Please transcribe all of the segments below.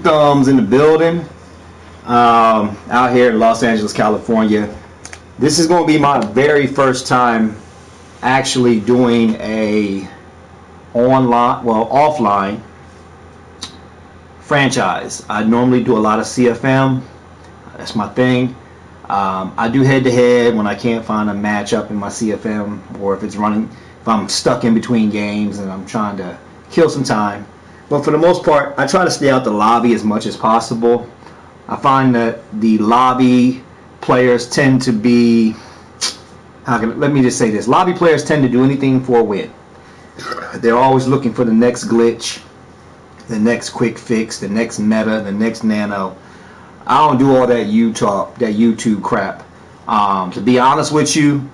Kali2Thumbz's in the building, out here in Los Angeles, California. This is going to be my very first time actually doing a offline franchise. I normally do a lot of CFM. That's my thing. I do head-to-head when I can't find a matchup in my CFM, or if I'm stuck in between games and I'm trying to kill some time. But for the most part, I try to stay out the lobby as much as possible. I find that the lobby players tend to be, let me just say this, lobby players tend to do anything for a win. They're always looking for the next glitch, the next quick fix, the next meta, the next nano. I don't do all that YouTube crap. To be honest with you,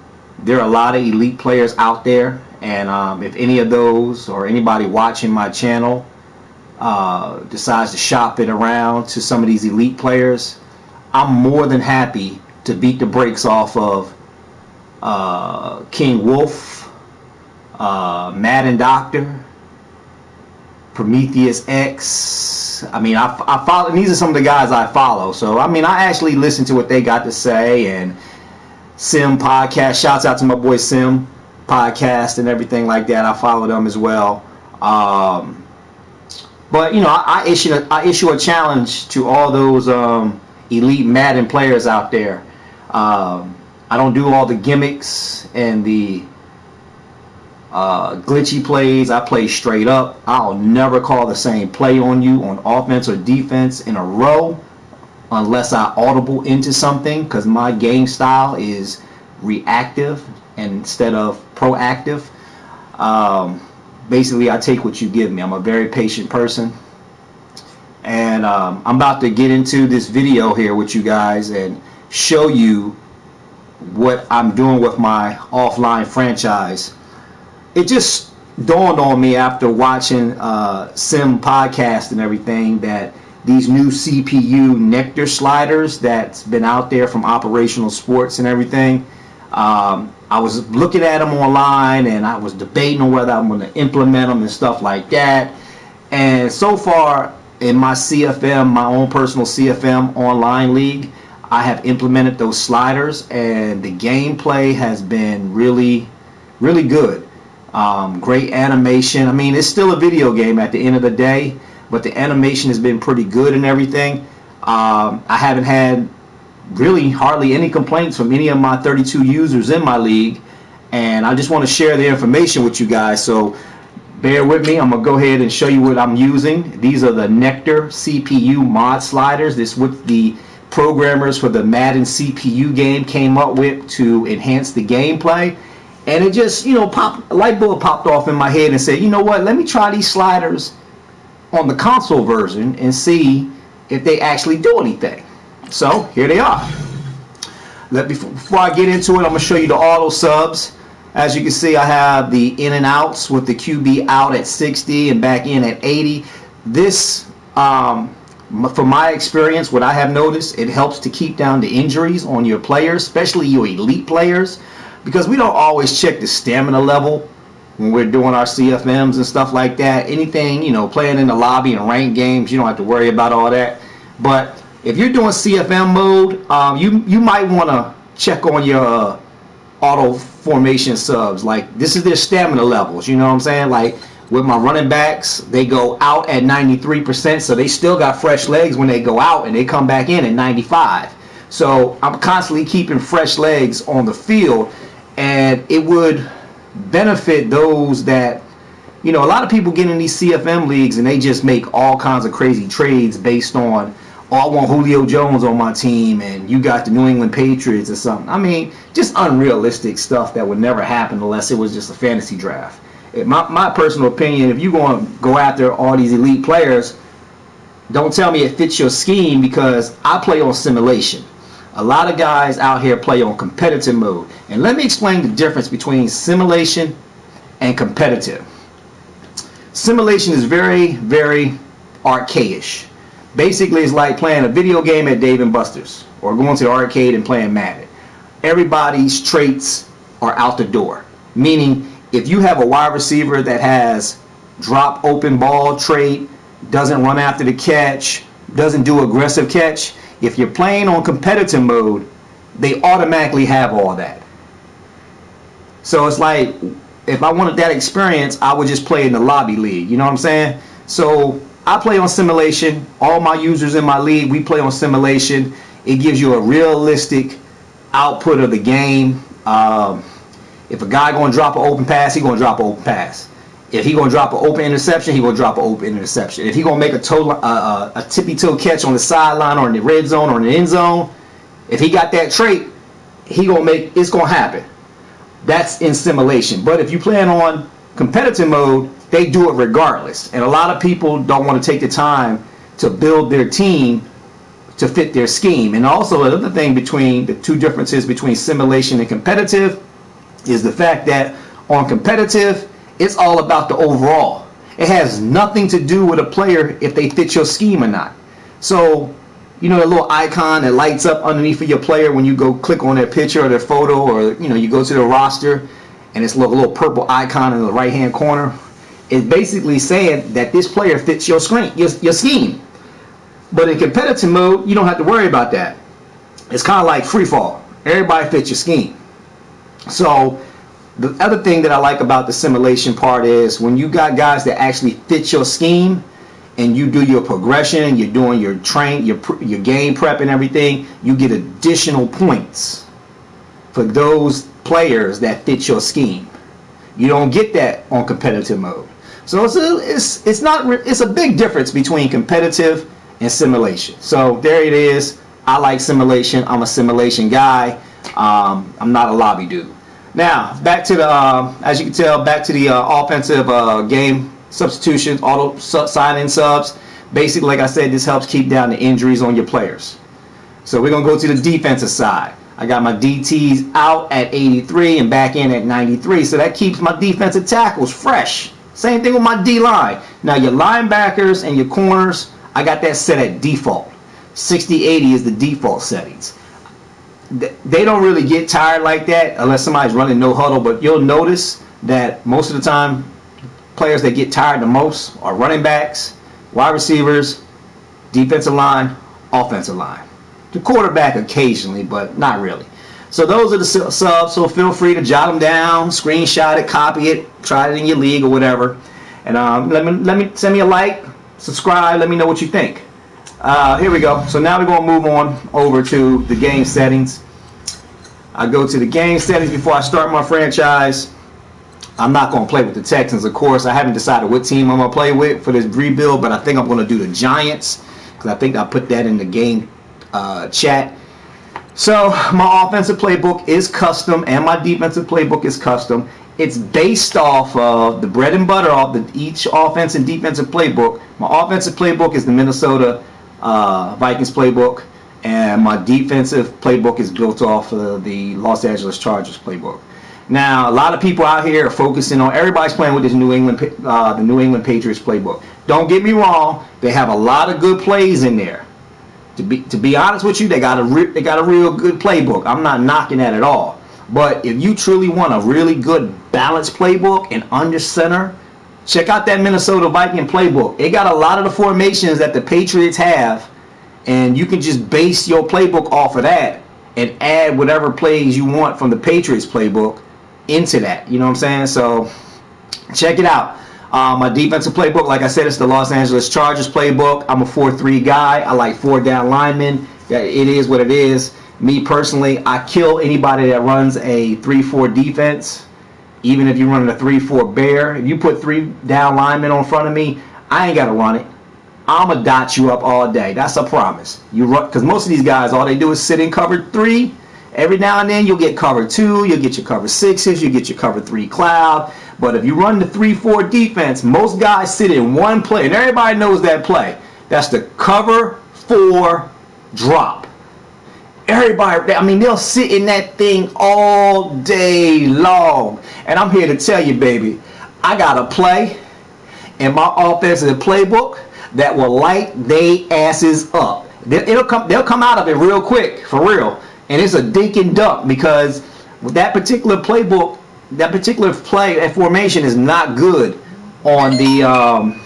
there are a lot of elite players out there, and if any of those or anybody watching my channel decides to shop it around to some of these elite players, I'm more than happy to beat the brakes off of King Wolf, Madden Doctor, Prometheus X. I mean, I follow. These are some of the guys I follow. So I mean, I actually listen to what they got to say. And Sim Podcast. Shouts out to my boy Sim Podcast and everything like that. I follow them as well. But you know, I issue a challenge to all those elite Madden players out there. I don't do all the gimmicks and the glitchy plays. I play straight up. I'll never call the same play on you on offense or defense in a row unless I audible into something, because my game style is reactive instead of proactive. Basically, I take what you give me. I'm a very patient person, and I'm about to get into this video here with you guys and show you what I'm doing with my offline franchise. It just dawned on me after watching Sim Podcast and everything that these new CPU NECTAR sliders that's been out there from Operational Sports and everything, I was looking at them online and I was debating on whether I'm going to implement them and stuff like that. And so far in my CFM, my own personal CFM online league, I have implemented those sliders, and the gameplay has been really, really good. Great animation. I mean, it's still a video game at the end of the day, but the animation has been pretty good and everything. I haven't had really hardly any complaints from any of my 32 users in my league, and I just want to share the information with you guys, so bear with me. I'm gonna go ahead and show you what I'm using. These are the NECTAR CPU mod sliders. This is what the programmers for the Madden CPU game came up with to enhance the gameplay. And it just, you know, a light bulb popped off in my head and said, you know what, let me try these sliders on the console version and see if they actually do anything. So here they are. Before I get into it, I'm going to show you the auto subs. As you can see, I have the in and outs with the QB out at 60 and back in at 80. This, from my experience, what I have noticed, it helps to keep down the injuries on your players, especially your elite players, because we don't always check the stamina level when we're doing our CFMs and stuff like that. Anything, you know, playing in the lobby and ranked games, you don't have to worry about all that. But if you're doing CFM mode, you might want to check on your auto formation subs. Like, this is their stamina levels, you know what I'm saying? Like, with my running backs, they go out at 93%, so they still got fresh legs when they go out, and they come back in at 95. So I'm constantly keeping fresh legs on the field, and it would benefit those that, you know, a lot of people get in these CFM leagues and they just make all kinds of crazy trades based on, oh, I want Julio Jones on my team and you got the New England Patriots or something. I mean, just unrealistic stuff that would never happen unless it was just a fantasy draft. My personal opinion, if you're going to go after all these elite players, don't tell me it fits your scheme, because I play on simulation. A lot of guys out here play on competitive mode. And let me explain the difference between simulation and competitive. Simulation is very, very archaic. Basically, it's like playing a video game at Dave & Buster's or going to the arcade and playing Madden. Everybody's traits are out the door. Meaning, if you have a wide receiver that has drop open ball trait, doesn't run after the catch, doesn't do aggressive catch. If you're playing on competitive mode, they automatically have all that. So it's like, if I wanted that experience, I would just play in the lobby league. You know what I'm saying? So I play on simulation. All my users in my league, we play on simulation. It gives you a realistic output of the game. If a guy gonna drop an open pass, he gonna drop an open pass. If he gonna drop an open interception, he gonna drop an open interception. If he gonna make a tippy toe catch on the sideline or in the red zone or in the end zone, if he got that trait, it's gonna happen. That's in simulation. But if you plan on competitive mode, they do it regardless. And a lot of people don't want to take the time to build their team to fit their scheme. And also another thing between the two differences between simulation and competitive is the fact that on competitive, it's all about the overall. It has nothing to do with a player if they fit your scheme or not. So, you know, the little icon that lights up underneath of your player when you go click on their picture or their photo, or, you know, you go to the roster and it's a little purple icon in the right hand corner. It's basically saying that this player fits your scheme. But in competitive mode, you don't have to worry about that. It's kind of like free fall. Everybody fits your scheme. So the other thing that I like about the simulation part is when you got guys that actually fit your scheme and you do your progression, you're doing your your game prep and everything, you get additional points for those players that fit your scheme. You don't get that on competitive mode. So it's a big difference between competitive and simulation. So there it is. I like simulation. I'm a simulation guy. I'm not a lobby dude. Now back to the as you can tell, back to the offensive game substitutions, auto sign-in subs. Basically, like I said, this helps keep down the injuries on your players. So we're gonna go to the defensive side. I got my DTs out at 83 and back in at 93, so that keeps my defensive tackles fresh. Same thing with my D-line. Now your linebackers and your corners, I got that set at default. 60-80 is the default settings. They don't really get tired like that unless somebody's running no huddle, but you'll notice that most of the time players that get tired the most are running backs, wide receivers, defensive line, offensive line. The quarterback occasionally, but not really. So those are the subs, so feel free to jot them down, screenshot it, copy it, try it in your league or whatever. And let me send me a like, subscribe, let me know what you think. Here we go. So now we're going to move on over to the game settings. I go to the game settings before I start my franchise. I'm not going to play with the Texans, of course. I haven't decided what team I'm going to play with for this rebuild, but I think I'm going to do the Giants because I think I put that in the game chat. So my offensive playbook is custom and my defensive playbook is custom. It's based off of the bread and butter of each offense and defensive playbook. My offensive playbook is the Minnesota Vikings playbook, and my defensive playbook is built off of the Los Angeles Chargers playbook. Now, a lot of people out here are focusing on, everybody's playing with this the New England Patriots playbook. Don't get me wrong, they have a lot of good plays in there. To be honest with you, they got a real good playbook. I'm not knocking that at all. But if you truly want a really good balanced playbook and under center, check out that Minnesota Viking playbook. It got a lot of the formations that the Patriots have, and you can just base your playbook off of that and add whatever plays you want from the Patriots playbook into that. You know what I'm saying? So check it out. My defensive playbook, like I said, it's the Los Angeles Chargers playbook. I'm a 4-3 guy. I like 4 down linemen. It is what it is. Me personally, I kill anybody that runs a 3-4 defense. Even if you're running a 3-4 bear, if you put 3 down linemen on front of me, I ain't got to run it. I'm going to dot you up all day. That's a promise. You run, because most of these guys, all they do is sit in cover 3. Every now and then you'll get cover 2, you'll get your cover 6s, you'll get your cover 3 cloud. But if you run the 3-4 defense, most guys sit in one play, and everybody knows that play. That's the cover 4 drop. Everybody, I mean, they'll sit in that thing all day long. And I'm here to tell you, baby, I got a play in my offensive playbook that will light they asses up. They'll come out of it real quick, for real. And it's a dink and dunk, because with that particular playbook, that particular play and formation is not good on the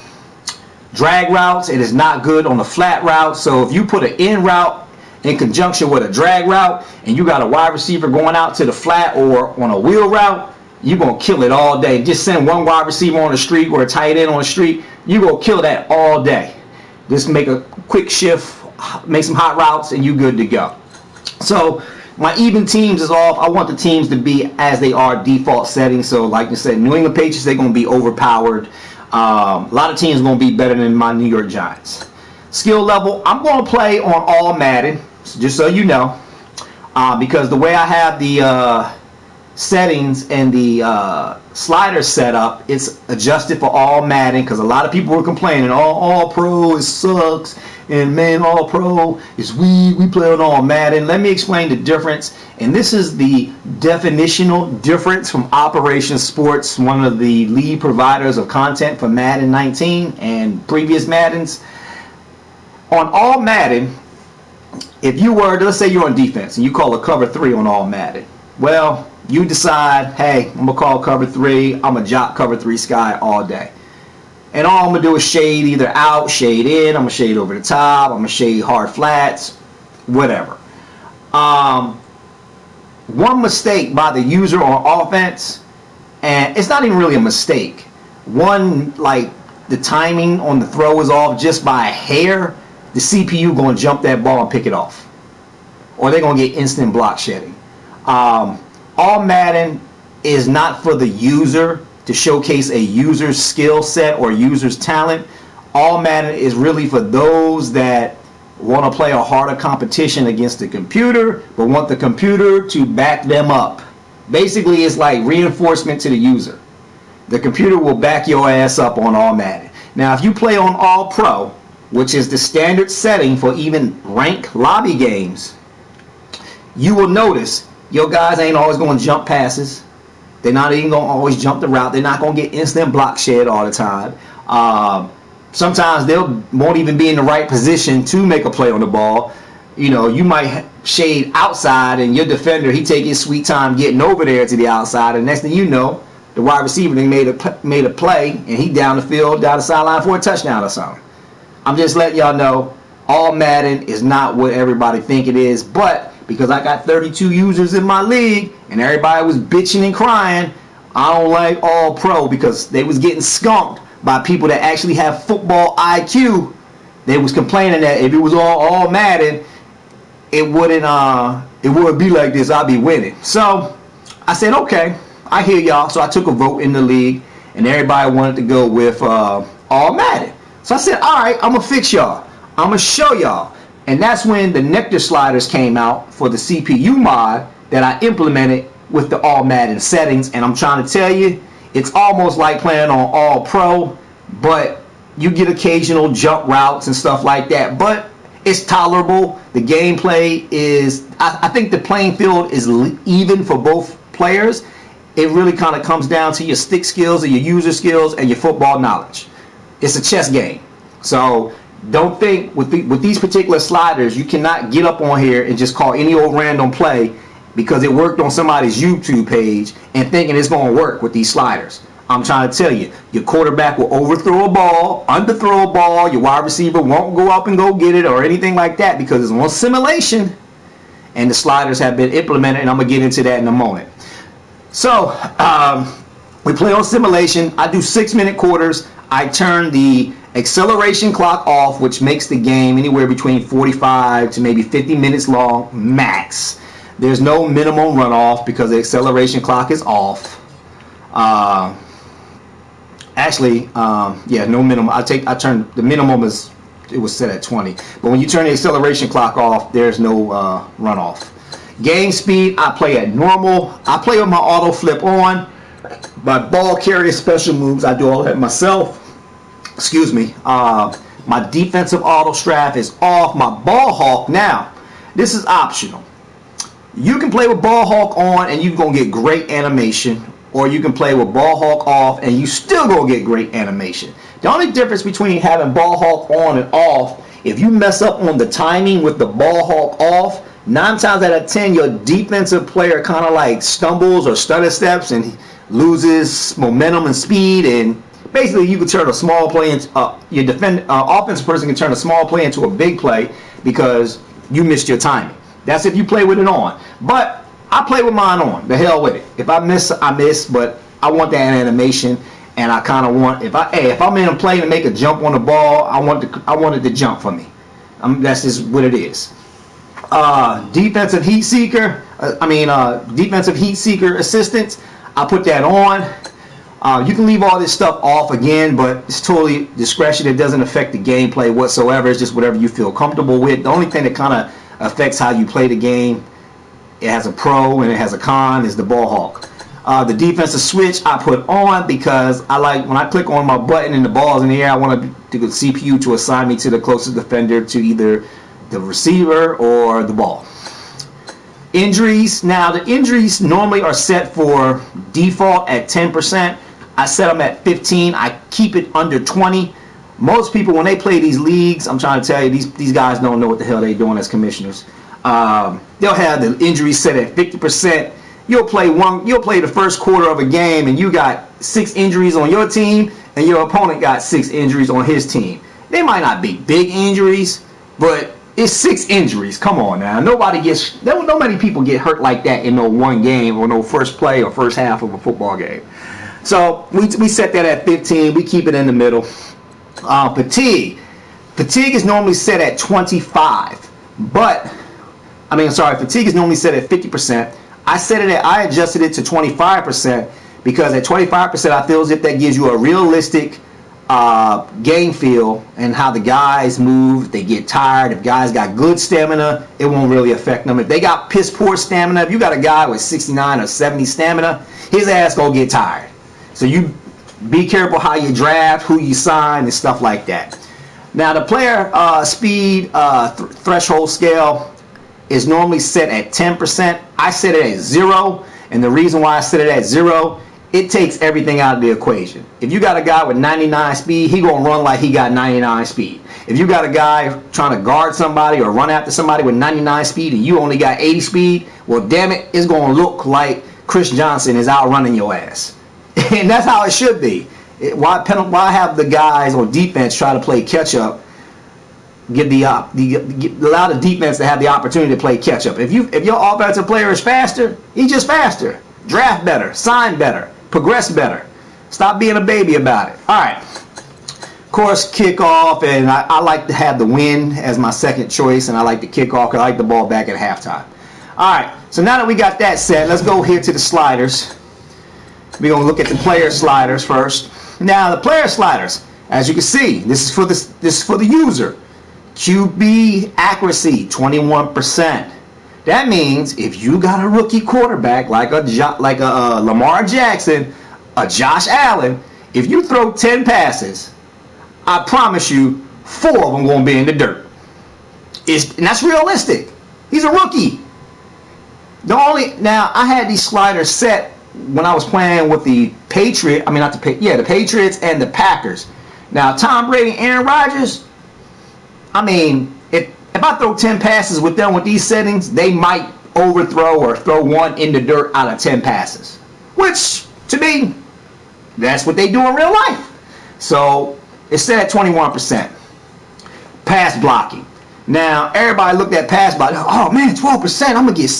drag routes. It is not good on the flat route. So if you put an in route in conjunction with a drag route and you got a wide receiver going out to the flat or on a wheel route, you're going to kill it all day. Just send one wide receiver on the street or a tight end on the street, you're going to kill that all day. Just make a quick shift, make some hot routes, and you're good to go. So my even teams is off. I want the teams to be as they are default settings. So like I said, New England Patriots, they're going to be overpowered. A lot of teams are going to be better than my New York Giants. Skill level, I'm going to play on all Madden, just so you know, because the way I have the settings and the slider set up, it's adjusted for all Madden, because a lot of people were complaining, all pro, it sucks, and man, all pro is we play on all Madden. Let me explain the difference, and this is the definitional difference from Operation Sports, one of the lead providers of content for Madden 19 and previous Maddens. On all Madden, if you were, let's say you're on defense and you call a cover 3 on all Madden, well, you decide, hey, I'm gonna call cover 3, I'm a jock cover 3 sky all day, and all I'm gonna do is shade either out, shade in, I'm gonna shade over the top, I'm gonna shade hard flats, whatever. One mistake by the user on offense, and it's not even really a mistake, one, like the timing on the throw is off just by a hair, the CPU gonna jump that ball and pick it off, or they're gonna get instant block shedding. All Madden is not for the user to showcase a user's skill set or user's talent. All Madden is really for those that want to play a harder competition against the computer, but want the computer to back them up. Basically, it's like reinforcement to the user. The computer will back your ass up on all Madden. Now, if you play on all pro, which is the standard setting for even ranked lobby games, you will notice your guys ain't always going to jump passes. They're not even going to always jump the route. They're not going to get instant block shed all the time. Sometimes they won't even be in the right position to make a play on the ball. You know, you might shade outside and your defender, he take his sweet time getting over there to the outside, and next thing you know, the wide receiver made a play and he down the field, down the sideline for a touchdown or something. I'm just letting y'all know, all Madden is not what everybody think it is, but because I got 32 users in my league and everybody was bitching and crying, I don't like all pro, because they was getting skunked by people that actually have football IQ. They was complaining that if it was all Madden, it wouldn't be like this, I'd be winning. So I said, okay, I hear y'all. So I took a vote in the league and everybody wanted to go with all Madden. So I said, all right, I'm gonna fix y'all, I'm gonna show y'all. And that's when the NECTAR sliders came out for the CPU mod that I implemented with the all Madden settings. And I'm trying to tell you, it's almost like playing on all pro, but you get occasional jump routes and stuff like that, but it's tolerable. The gameplay is, I think the playing field is even for both players. It really kind of comes down to your stick skills and your user skills and your football knowledge. It's a chess game. So don't think with these particular sliders, you cannot get up on here and just call any old random play because it worked on somebody's YouTube page and thinking it's going to work with these sliders. I'm trying to tell you, your quarterback will overthrow a ball, underthrow a ball, your wide receiver won't go up and go get it or anything like that because it's on simulation, and the sliders have been implemented, and I'm going to get into that in a moment. So we play on simulation. I do 6-minute quarters. I turn the acceleration clock off, which makes the game anywhere between 45 to maybe 50 minutes long max. There's no minimum runoff because the acceleration clock is off. Yeah, no minimum. I turn the minimum is, it was set at 20, but when you turn the acceleration clock off, there's no runoff. Game speed, I play at normal. I play with my auto flip on. My ball carrier special moves, I do all that myself. Excuse me. My defensive auto strap is off. My ball hawk, now this is optional. You can play with ball hawk on and you're gonna get great animation, or you can play with ball hawk off and you still gonna get great animation. The only difference between having ball hawk on and off, if you mess up on the timing with the ball hawk off, 9 times out of 10 your defensive player kind of like stumbles or stutter steps and loses momentum and speed and basically you can turn a small play into your offensive person can turn a small play into a big play because you missed your timing. That's if you play with it on. But I play with mine on. The hell with it. If I miss, I miss. But I want that animation, and I kind of want if I'm in a play to make a jump on the ball, I want it to jump for me. That's just what it is. Defensive heat seeker. Defensive heat seeker assistance. I put that on. You can leave all this stuff off again, but it's totally discretion. It doesn't affect the gameplay whatsoever. It's just whatever you feel comfortable with. The only thing that kind of affects how you play the game, it has a pro and it has a con, is the ball hawk. The defensive switch I put on because I like when I click on my button and the ball's in the air, I want the CPU to assign me to the closest defender, to either the receiver or the ball. Injuries. Now the injuries normally are set for default at 10%. I set them at 15. I keep it under 20. Most people, when they play these leagues, I'm trying to tell you, these guys don't know what the hell they're doing as commissioners. They'll have the injuries set at 50%. You'll play the first quarter of a game and you got 6 injuries on your team and your opponent got 6 injuries on his team. They might not be big injuries, but it's 6 injuries. Come on now. No many people get hurt like that in no one game or no first play or first half of a football game. So we set that at 15. We keep it in the middle. Fatigue. Fatigue is normally set at 25. Fatigue is normally set at 50%. I adjusted it to 25% because at 25% I feel as if that gives you a realistic game feel and how the guys move. They get tired. If guys got good stamina, it won't really affect them. If they got piss poor stamina, if you got a guy with 69 or 70 stamina, his ass gonna get tired. So you be careful how you draft, who you sign, and stuff like that. Now the player speed threshold scale is normally set at 10%. I set it at 0, and the reason why I set it at 0, it takes everything out of the equation. If you got a guy with 99 speed, he gonna run like he got 99 speed. If you got a guy trying to guard somebody or run after somebody with 99 speed and you only got 80 speed, well damn it, it's gonna look like Chris Johnson is outrunning your ass. And that's how it should be. Why have the guys on defense try to play catch up? Allow the defense to have the opportunity to play catch up. If your offensive player is faster, he's just faster. Draft better, sign better, progress better. Stop being a baby about it. All right. Of course, kickoff, and I like to have the win as my second choice, and I like the kickoff because I like the ball back at halftime. All right. So now that we got that set, let's go here to the sliders. We're gonna look at the player sliders first. Now the player sliders, as you can see, this is for the user. QB accuracy 21%. That means if you got a rookie quarterback like a Lamar Jackson, a Josh Allen, if you throw 10 passes, I promise you 4 of them gonna be in the dirt. And that's realistic. He's a rookie. Now I had these sliders set when I was playing with the Patriots. The Patriots and the Packers. Now Tom Brady and Aaron Rodgers, if I throw 10 passes with them with these settings, they might overthrow or throw 1 in the dirt out of 10 passes. Which, to me, that's what they do in real life. So, it's set at 21%. Pass blocking. Now, everybody looked at pass blocking. Oh, man, 12%. I'm going to get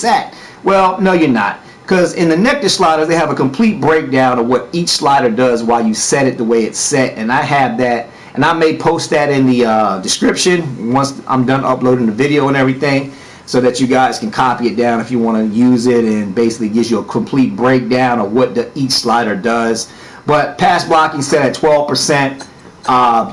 sacked. Well, no, you're not. Because in the NECTAR sliders, they have a complete breakdown of what each slider does while you set it the way it's set. And I have that. And I may post that in the description once I'm done uploading the video and everything, so that you guys can copy it down if you want to use it, and basically gives you a complete breakdown of what each slider does. But pass blocking set at 12%.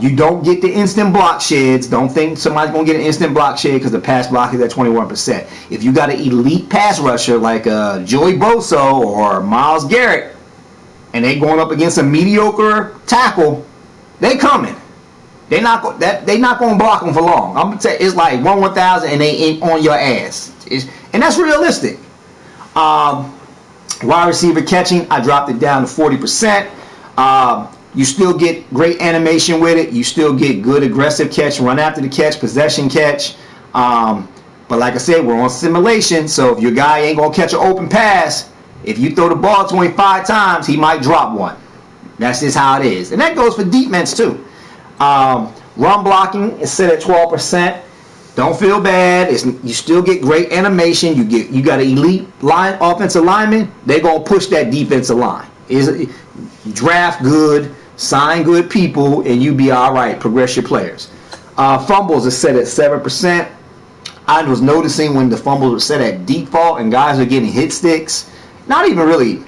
You don't get the instant block sheds. Don't think somebody's going to get an instant block shed because the pass block is at 21%. If you got an elite pass rusher like Joey Bosa or Myles Garrett, and they going up against a mediocre tackle, they coming. They're not going to block them for long. I'm going to tell you, it's like 1/1000 and they ain't on your ass. And that's realistic. Wide receiver catching, I dropped it down to 40%. You still get great animation with it. You still get good aggressive catch, run after the catch, possession catch. But like I said, we're on simulation, so if your guy ain't going to catch an open pass, if you throw the ball 25 times, he might drop one. That's just how it is. And that goes for defense too. Run blocking is set at 12%. Don't feel bad. You still get great animation. You got an elite offensive lineman. They're gonna push that defensive line. Draft good, sign good people, and you be all right. Progress your players. Fumbles are set at 7%. I was noticing when the fumbles were set at default and guys are getting hit sticks. Not even really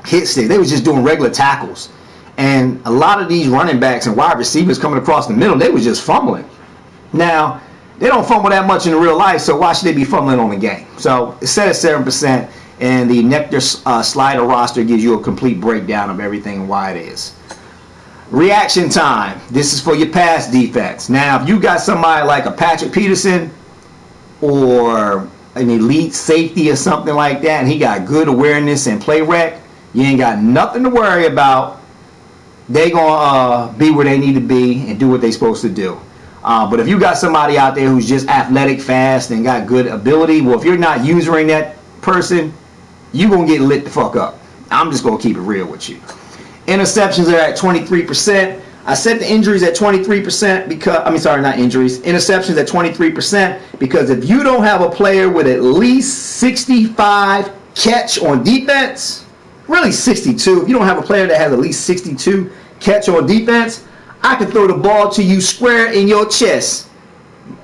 hit sticks. They were just doing regular tackles. And a lot of these running backs and wide receivers coming across the middle, they were just fumbling. Now, they don't fumble that much in real life, so why should they be fumbling on the game? So it's set at 7%, and the NECTAR slider roster gives you a complete breakdown of everything and why it is. Reaction time. This is for your pass defense. Now, if you got somebody like a Patrick Peterson or an elite safety or something like that, and he got good awareness and play rec, you ain't got nothing to worry about. They gonna be where they need to be and do what they supposed to do. But if you got somebody out there who's just athletic, fast, and got good ability, well, if you're not using that person, you gonna get lit the fuck up. I'm just gonna keep it real with you. Interceptions are at 23%. I set the injuries at 23% because, not injuries, interceptions at 23% because if you don't have a player with at least 65 catch on defense, really 62, if you don't have a player that has at least 62 catch on defense, I can throw the ball to you square in your chest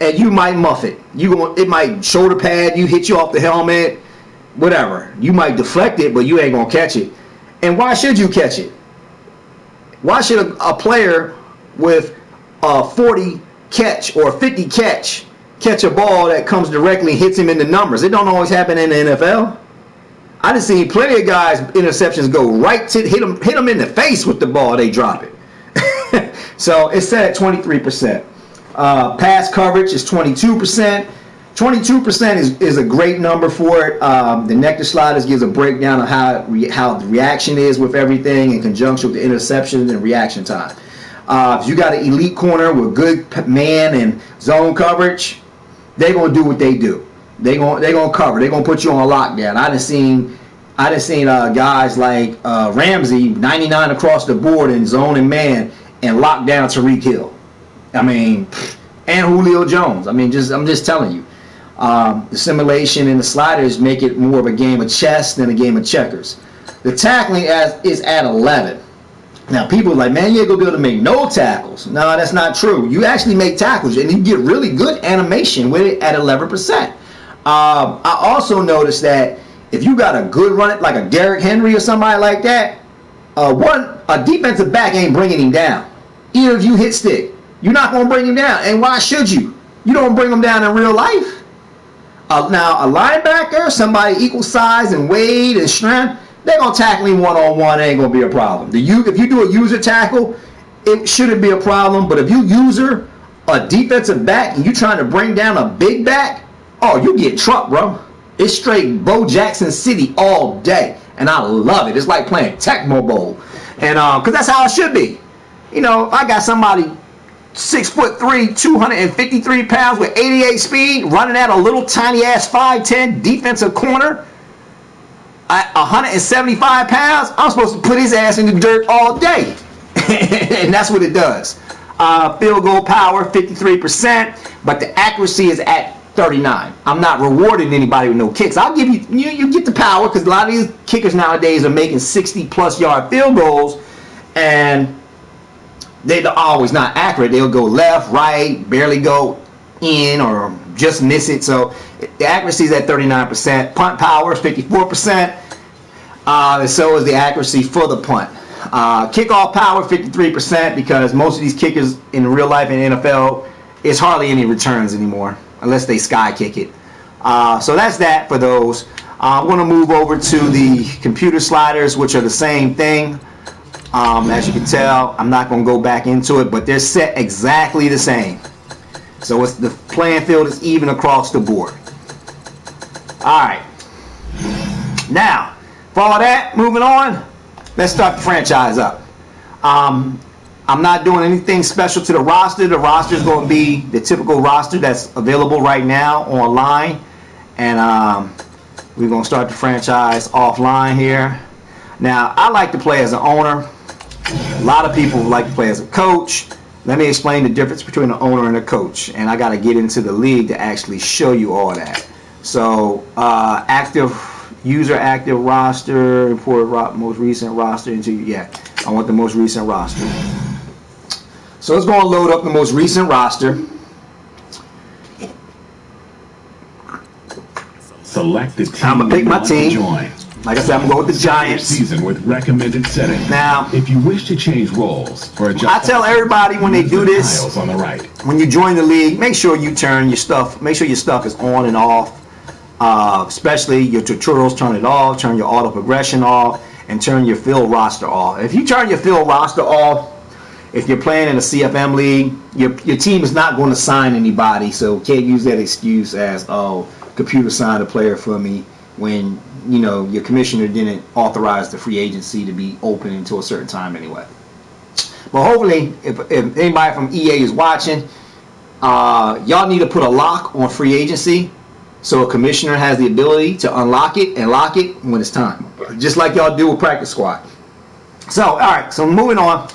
and you might muff it. It might shoulder pad you, hit you off the helmet, whatever. You might deflect it, but you ain't gonna catch it. And why should you catch it? Why should a player with a 40 catch or 50 catch a ball that comes directly and hits him in the numbers? It don't always happen in the NFL. I done seen plenty of guys interceptions go right to hit them in the face with the ball. They drop it. So it's set at 23%. Pass coverage is 22%. 22% is a great number for it. The NECTAR sliders gives a breakdown of how the reaction is with everything in conjunction with the interception and reaction time. If you got an elite corner with good man and zone coverage, they're gonna do what they do. They're gonna cover. They're gonna put you on lockdown. I done seen guys like Ramsey 99 across the board in zone and man and lock down Tariq Hill. And Julio Jones. I'm just telling you. The simulation and the sliders make it more of a game of chess than a game of checkers. The tackling is at 11. Now people are like, man, you ain't gonna be able to make no tackles. No, that's not true. You actually make tackles and you get really good animation with it at 11%. I also noticed that if you got a good run, like a Derrick Henry or somebody like that, a defensive back ain't bringing him down. Even if you hit stick, you're not gonna bring him down. And why should you? You don't bring him down in real life. Now, a linebacker, somebody equal size and weight and strength, they're going to tackle him one-on-one. It ain't going to be a problem. If you do a user tackle, it shouldn't be a problem. But if you user a defensive back and you trying to bring down a big back, oh, you get trucked, bro. It's straight Bo Jackson City all day. And I love it. It's like playing Tecmo Bowl. And because that's how it should be. If I got somebody 6'3", 253 pounds with 88 speed, running at a little tiny ass 5'10" defensive corner at 175 pounds, I'm supposed to put his ass in the dirt all day. And that's what it does. Field goal power 53%, but the accuracy is at 39. I'm not rewarding anybody with no kicks. I'll give you get the power because a lot of these kickers nowadays are making 60+ yard field goals, and they're always not accurate. They'll go left, right, barely go in, or just miss it. So the accuracy is at 39%. Punt power is 54%. And so is the accuracy for the punt. Kickoff power 53% because most of these kickers in real life in NFL, it's hardly any returns anymore unless they sky kick it. So that's that for those. I'm going to move over to the computer sliders, which are the same thing. As you can tell, I'm not going to go back into it, but they're set exactly the same. So the playing field is even across the board. Alright. Now, for all that, moving on, let's start the franchise up. I'm not doing anything special to the roster. The roster is going to be the typical roster that's available right now online. And we're going to start the franchise offline here. Now, I like to play as an owner. A lot of people like to play as a coach. Let me explain the difference between an owner and a coach, and I got to get into the league to actually show you all that. So active roster, import most recent roster into, yeah, I want the most recent roster. So it's going to load up the most recent roster. Select the team. I'm going to pick my team. Like I said, I'm going to go with the Giants. Season with recommended settings. Now, if you wish to change roles or adjust, I tell everybody when they do this, on the right. When you join the league, make sure you turn your stuff. Make sure your stuff is on and off. Especially your tutorials, turn it off. Turn your auto progression off, and turn your field roster off. If you turn your field roster off, if you're playing in a CFM league, your team is not going to sign anybody. So can't use that excuse as, oh, computer signed a player for me, when you know your commissioner didn't authorize the free agency to be open until a certain time anyway. But hopefully, if anybody from EA is watching, y'all need to put a lock on free agency so a commissioner has the ability to unlock it and lock it when it's time, just like y'all do with practice squad. So all right, so moving on.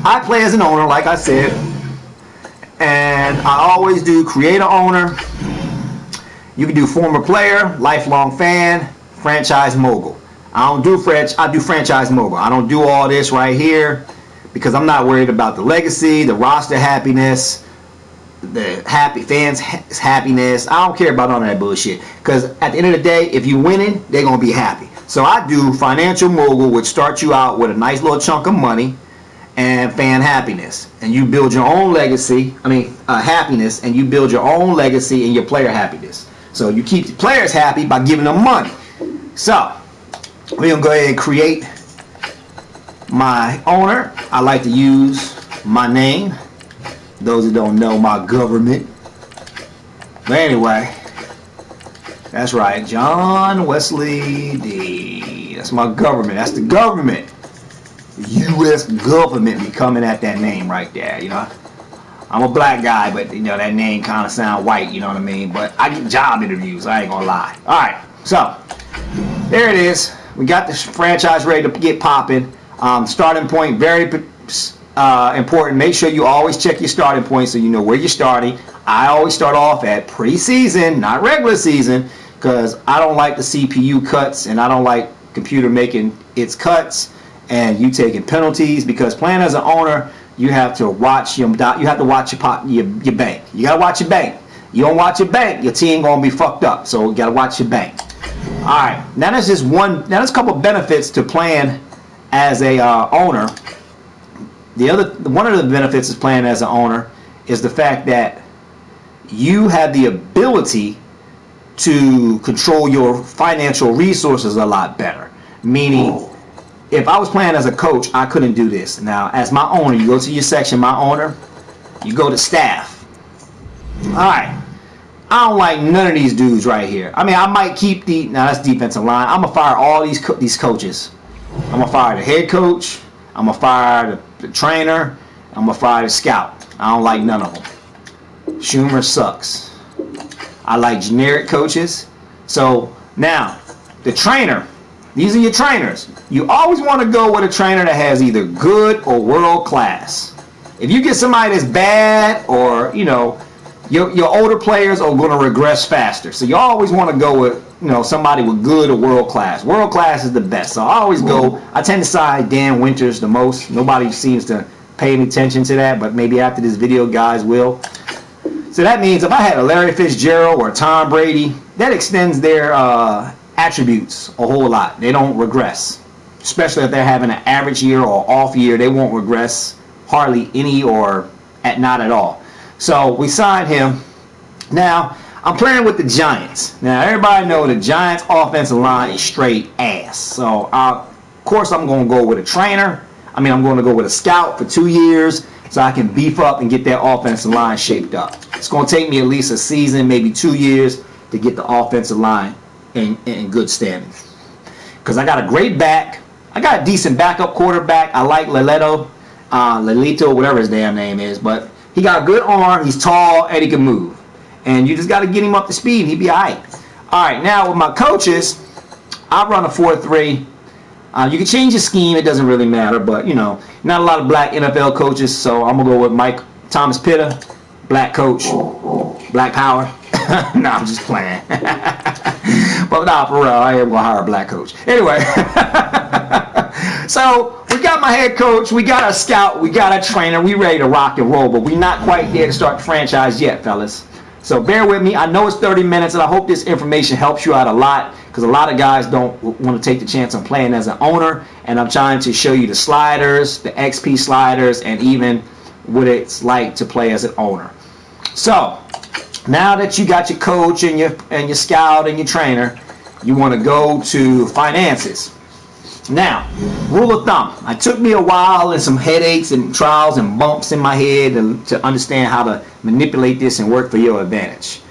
I play as an owner, like I said, and I always do create an owner. You can do former player, lifelong fan, franchise mogul. I do franchise mogul. I don't do all this right here because I'm not worried about the legacy, the roster happiness, the fans' happiness. I don't care about all that bullshit, because at the end of the day, if you're winning, they're going to be happy. So I do financial mogul, which starts you out with a nice little chunk of money and fan happiness, and you build your own legacy. Happiness, and you build your own legacy and your player happiness. So you keep the players happy by giving them money. So we're gonna go ahead and create my owner. I like to use my name. Those that don't know, my government. But anyway, that's right, John Wesley D. That's my government. That's the government. The U.S. government be coming at that name right there, you know. I'm a black guy, but you know that name kind of sound white, you know what I mean. But I get job interviews, I ain't gonna lie. All right, so there it is. We got this franchise ready to get popping. Starting point, very important. Make sure you always check your starting point so you know where you're starting. I always start off at preseason, not regular season, because I don't like the CPU cuts, and I don't like computer making its cuts and you taking penalties, because playing as an owner, you have to watch your bank. You gotta watch your bank. You don't watch your bank, your team gonna be fucked up. So you gotta watch your bank. All right, now that's just one. Now there's a couple benefits to playing as a owner. One of the benefits of playing as an owner is the fact that you have the ability to control your financial resources a lot better. Meaning, if I was playing as a coach, I couldn't do this. Now, as my owner, you go to your section, my owner, you go to staff. All right. I don't like none of these dudes right here. I mean, I might keep now that's defensive line. I'm going to fire all these coaches. I'm going to fire the head coach. I'm going to fire the trainer. I'm going to fire the scout. I don't like none of them. Schumer sucks. I like generic coaches. So, now, the trainer. These are your trainers. You always want to go with a trainer that has either good or world class. If you get somebody that's bad, or you know, your older players are going to regress faster. So you always want to go with somebody with good or world class. World class is the best. So I always go. I tend to side Dan Winters the most. Nobody seems to pay any attention to that, but maybe after this video, guys will. So that means if I had a Larry Fitzgerald or Tom Brady, that extends their attributes a whole lot. They don't regress, especially if they're having an average year or off year. They won't regress hardly any, or not at all. So we signed him. Now I'm playing with the Giants. Now everybody know the Giants offensive line is straight ass. So of course I'm going to go with a trainer. I'm going to go with a scout for 2 years so I can beef up and get that offensive line shaped up. It's going to take me at least a season, maybe 2 years, to get the offensive line in good standing, because I got a great back. I got a decent backup quarterback. I like Lalito, whatever his damn name is, but he got a good arm. He's tall and he can move, and you just got to get him up to speed. He'd be all right. All right, now with my coaches, I run a 4-3. You can change your scheme. It doesn't really matter. But, you know, not a lot of black NFL coaches. So I'm going to go with Thomas Pitta, black coach, black power. No, I'm just playing. But nah, for real, I am going to hire a black coach. Anyway. So we got my head coach, we got our scout, we got our trainer, we ready to rock and roll, but we're not quite there to start the franchise yet, fellas. So bear with me. I know it's 30 minutes, and I hope this information helps you out a lot, because a lot of guys don't want to take the chance on playing as an owner, and I'm trying to show you the sliders, the XP sliders, and even what it's like to play as an owner. So now that you got your coach and your scout and your trainer, you want to go to finances. Now, rule of thumb. It took me a while and some headaches and trials and bumps in my head to understand how to manipulate this and work for your advantage.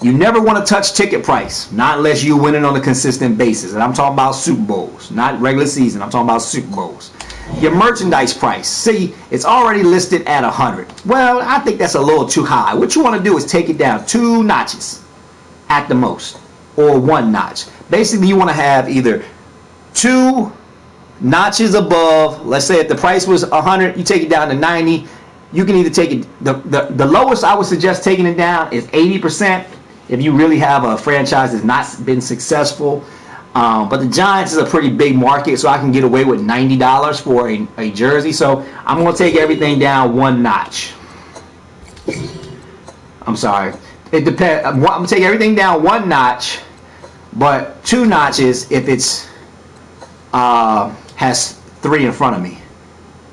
You never want to touch ticket price, not unless you're winning on a consistent basis. And I'm talking about Super Bowls, not regular season. I'm talking about Super Bowls. Your merchandise price. See, it's already listed at 100. Well, I think that's a little too high. What you want to do is take it down 2 notches at the most, or 1 notch. Basically, you want to have either 2 notches above. Let's say if the price was 100, you take it down to 90. You can either take it, the lowest I would suggest taking it down is 80% if you really have a franchise that's not been successful. But the Giants is a pretty big market, so I can get away with $90 for a jersey. So I'm going to take everything down 1 notch. I'm sorry. It depends. I'm going to take everything down 1 notch, but 2 notches if it's has 3 in front of me.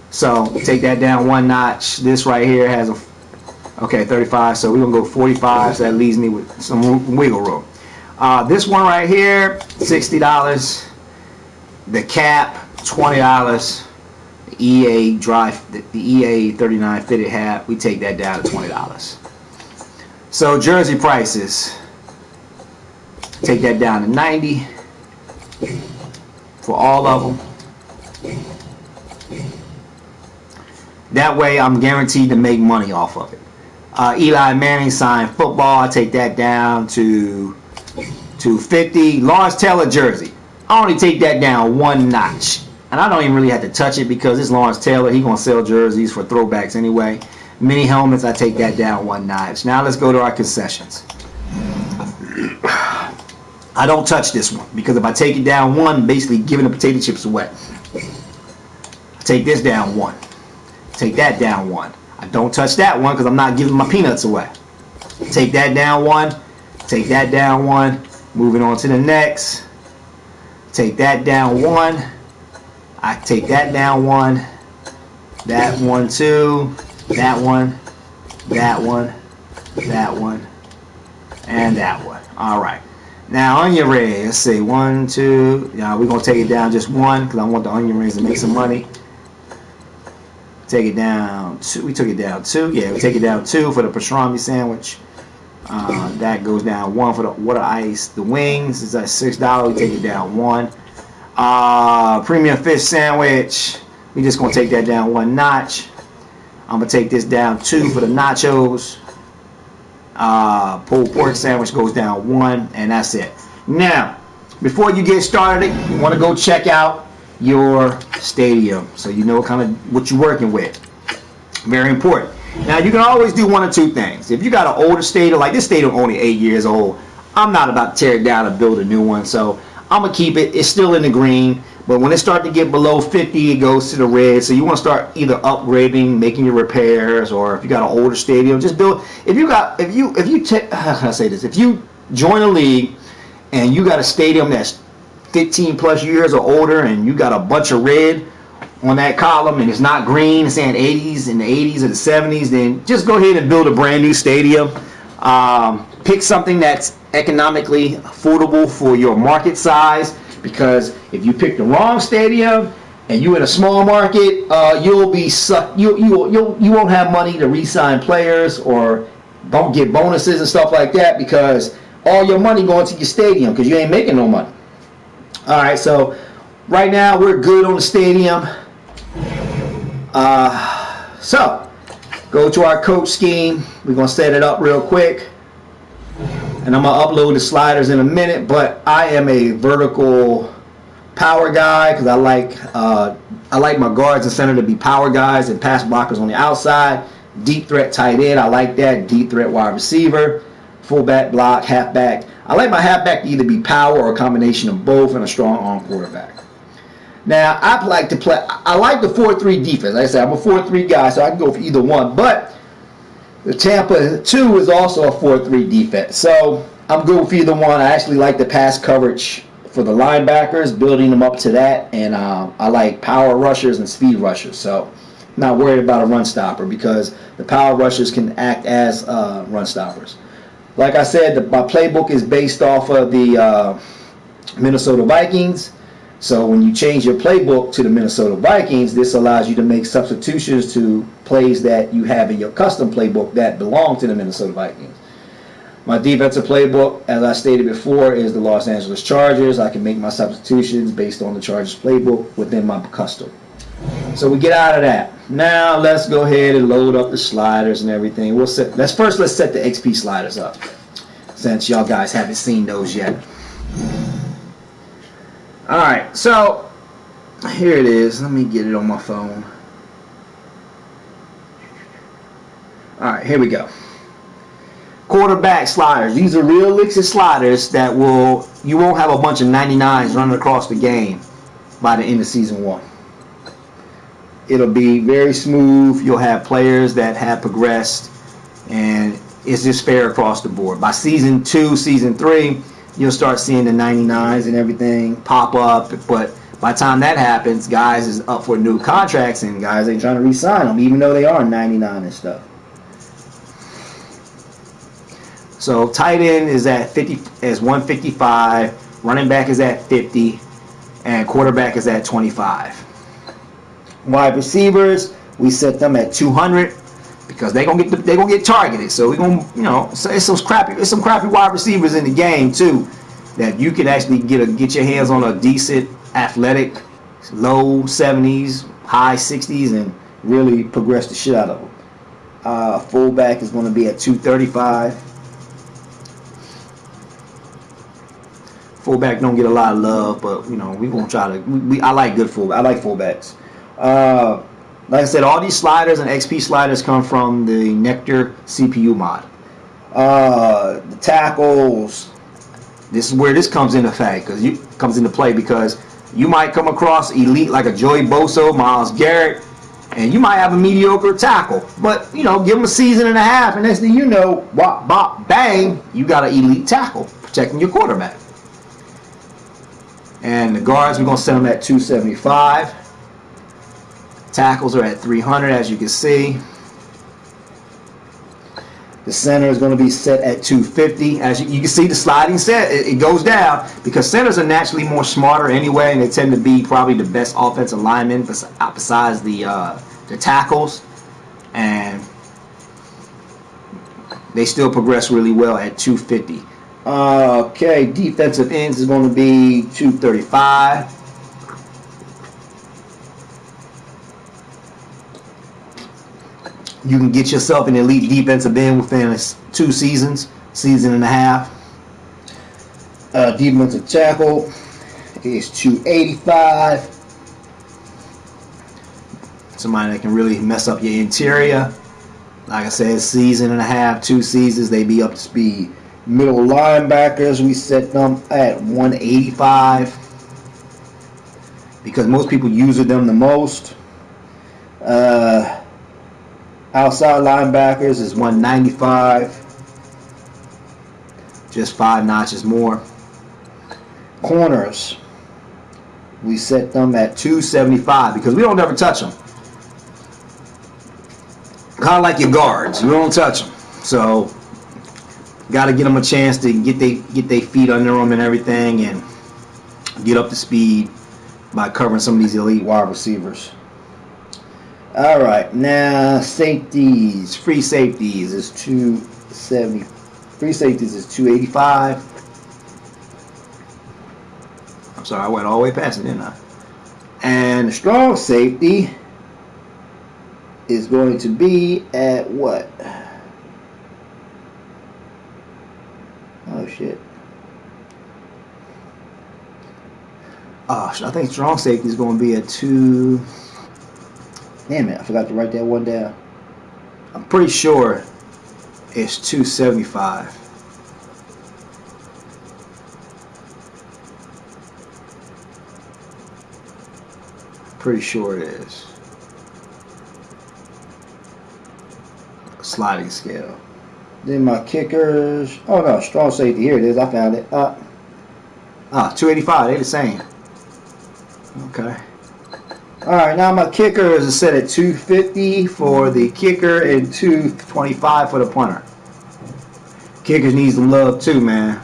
So take that down 1 notch. This right here has a 35. So we're gonna go 45. So that leaves me with some wiggle room. This one right here, $60. The cap, $20. The EA 39 fitted hat, we take that down to $20. So jersey prices, take that down to 90 for all of them. That way I'm guaranteed to make money off of it. Eli Manning signed football, I take that down to $250. Lawrence Taylor jersey, I only take that down 1 notch. And I don't even really have to touch it because it's Lawrence Taylor. He's going to sell jerseys for throwbacks anyway. Mini helmets, I take that down 1 notch. Now let's go to our concessions. I don't touch this one because if I take it down 1, I'm basically giving the potato chips away. Take this down 1. Take that down 1. I don't touch that one because I'm not giving my peanuts away. Take that down 1. Take that down 1. Moving on to the next. Take that down 1. I take that down 1. That one too. That one. That one. That one. And that one. Alright. Now onion rings. Let's see. 1, 2. Now we're going to take it down just 1 because I want the onion rings to make some money. Take it down 2. We took it down 2. Yeah, we take it down 2 for the pastrami sandwich. That goes down 1 for the water ice. The wings is at $6. We take it down 1. Premium fish sandwich. We just gonna take that down 1 notch. I'm gonna take this down 2 for the nachos. Pulled pork sandwich goes down 1, and that's it. Now, before you get started, you want to go check out your stadium so you know what you're working with. Very important. Now you can always do 1 or 2 things. If you got an older stadium, like this stadium only 8 years old, I'm not about to tear it down and build a new one, so I'm gonna keep it. It's still in the green, but when it starts to get below 50, it goes to the red. So you want to start either upgrading, making your repairs, or if you got an older stadium, just build. If you how can I say this? If you join a league and you got a stadium that's 15 plus years or older, and you got a bunch of red on that column, and it's not green, it's saying 80s and the 80s or the 70s, then just go ahead and build a brand new stadium. Pick something that's economically affordable for your market size, because if you pick the wrong stadium and you in a small market, you'll be you won't have money to re-sign players or don't get bonuses and stuff like that, because all your money going to your stadium because you ain't making no money. All right, so right now we're good on the stadium. So go to our coach scheme. We're gonna set it up real quick, and I'm gonna upload the sliders in a minute. But I am a vertical power guy because I like my guards and center to be power guys and pass blockers on the outside. Deep threat tight end, I like that. Deep threat wide receiver, fullback block, halfback. I like my halfback to either be power or a combination of both, and a strong arm quarterback. Now, I like the 4-3 defense. Like I said, I'm a 4-3 guy, so I can go for either one. But the Tampa 2 is also a 4-3 defense. So I'm good with either one. I actually like the pass coverage for the linebackers, building them up to that. And I like power rushers and speed rushers. So I'm not worried about a run stopper because the power rushers can act as run stoppers. Like I said, my playbook is based off of the Minnesota Vikings. So when you change your playbook to the Minnesota Vikings, this allows you to make substitutions to plays that you have in your custom playbook that belong to the Minnesota Vikings. My defensive playbook, as I stated before, is the Los Angeles Chargers. I can make my substitutions based on the Chargers playbook within my custom. So we get out of that. Now let's go ahead and load up the sliders and everything. Let's set the XP sliders up, since y'all guys haven't seen those yet. Alright, so here it is. Let me get it on my phone. Alright, here we go. Quarterback sliders. These are realistic sliders that you won't have a bunch of 99s running across the game by the end of season 1. It'll be very smooth. You'll have players that have progressed, and it's just fair across the board. By season 2, season 3, you'll start seeing the 99s and everything pop up, but by the time that happens, guys is up for new contracts, and guys ain't trying to re-sign them, even though they are 99 and stuff. So tight end is at 155, running back is at 50, and quarterback is at 25. Wide receivers, we set them at 200. Because they're gonna get targeted, so we're gonna so it's some crappy wide receivers in the game too, that you could actually get your hands on a decent athletic, low 70s, high 60s, and really progress the shit out of them. Fullback is going to be at 235. Fullback don't get a lot of love, but we're gonna try to. I like good fullback. I like fullbacks. Like I said, all these sliders and XP sliders come from the NECTAR CPU mod. The tackles, this is where this comes into play because you might come across elite like a Joey Bosa, Myles Garrett, and you might have a mediocre tackle. But give them a season and a half, and next thing you know, wop, bop, bang, you got an elite tackle protecting your quarterback. And the guards, we're gonna set them at 275. Tackles are at 300, as you can see. The center is going to be set at 250. As you can see, the sliding set, it goes down because centers are naturally more smarter anyway, and they tend to be probably the best offensive linemen besides the tackles, and they still progress really well at 250. Okay, defensive ends is going to be 235. You can get yourself an elite defensive end within season and a half. Defensive tackle is 285. Somebody that can really mess up your interior. Like I said, season and a half, 2 seasons, they be up to speed. Middle linebackers, we set them at 185 because most people use them the most. Outside linebackers is 195, just 5 notches more. Corners, we set them at 275 because we don't ever touch them. Kind of like your guards, we don't touch them. So, got to get them a chance to get their feet under them and everything, and get up to speed by covering some of these elite wide receivers. All right, now safeties, free safeties is 270. Free safeties is 285. I'm sorry, I went all the way past it, didn't I? And the strong safety is going to be at what? Oh shit. I think strong safety is going to be a 2. Damn it, I forgot to write that one down. I'm pretty sure it's 275. Pretty sure it is. Sliding scale. Then my kickers. Oh no, strong safety. Here it is. I found it. 285. They the same. Okay. Alright, now my kicker is set at 250 for the kicker and 225 for the punter. Kickers need some love too, man.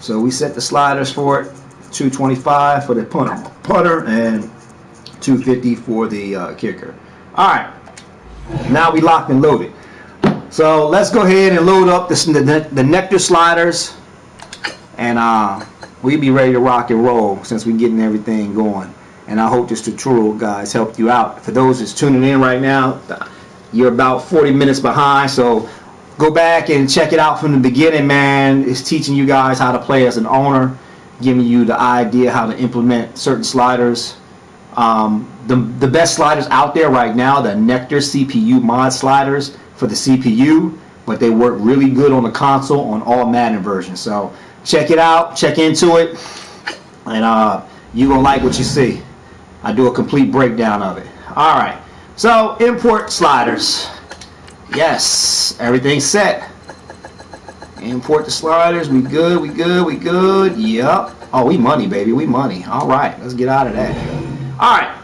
So we set the sliders for it. 225 for the punter and 250 for the kicker. Alright, now we locked and loaded. So let's go ahead and load up the NECTAR sliders, and we'll be ready to rock and roll since we're getting everything going. And I hope this tutorial, guys, helped you out. For those that's tuning in right now, you're about 40 minutes behind, so go back and check it out from the beginning, man. It's teaching you guys how to play as an owner, giving you the idea how to implement certain sliders. The best sliders out there right now, the NECTAR CPU mod sliders for the CPU, but they work really good on the console on all Madden versions. So check it out, check into it, and you're gonna like what you see. I do a complete breakdown of it. Alright, so import sliders. Yes, everything's set. Import the sliders. We good, we good, we good. Yep. Oh, we money, baby, we money. Alright, let's get out of that. Alright,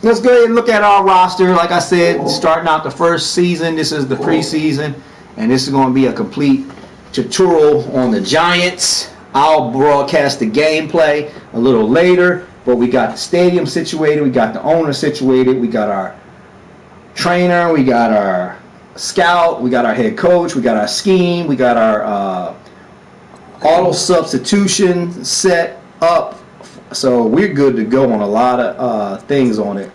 let's go ahead and look at our roster. Like I said, starting out the first season, this is the preseason, and this is going to be a complete tutorial on the Giants. I'll broadcast the gameplay a little later, but we got the stadium situated, we got the owner situated, we got our trainer, we got our scout, we got our head coach, we got our scheme, we got our auto substitution set up. So we're good to go on a lot of things on it.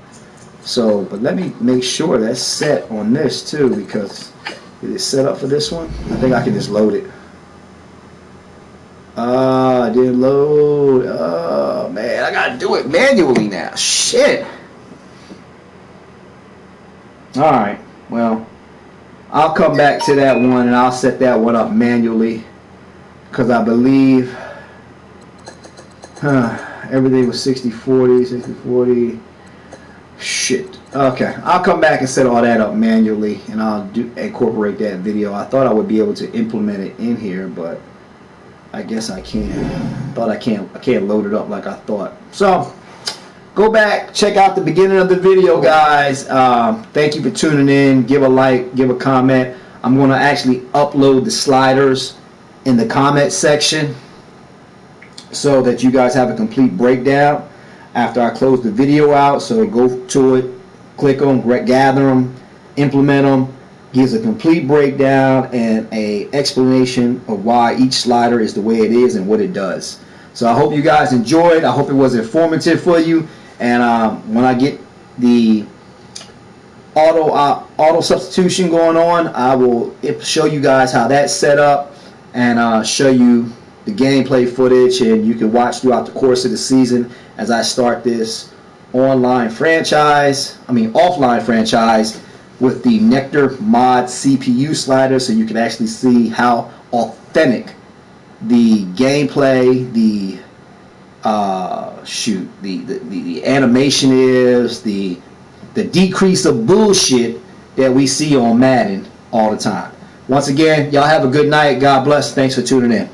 So, but let me make sure that's set on this too, because it is set up for this one. I think I can just load it. I didn't load. Oh man, I gotta do it manually now. Shit. Alright, well, I'll come back to that one and I'll set that one up manually, because I believe everything was 60-40, 60-40. Shit. Okay, I'll come back and set all that up manually, and I'll incorporate that video. I thought I would be able to implement it in here, but I guess I can't. I can't load it up like I thought. So go back, check out the beginning of the video, guys. Thank you for tuning in. Give a like, give a comment. I'm going to actually upload the sliders in the comment section so that you guys have a complete breakdown after I close the video out. So go to it, click them, gather them, implement them. Gives a complete breakdown and a explanation of why each slider is the way it is and what it does. So I hope you guys enjoyed. I hope it was informative for you. And when I get the auto substitution going on, I will show you guys how that's set up, and show you the gameplay footage, and you can watch throughout the course of the season as I start this offline franchise with the NECTAR mod CPU slider, so you can actually see how authentic the gameplay, the animation is, the decrease of bullshit that we see on Madden all the time. Once again, y'all have a good night. God bless. Thanks for tuning in.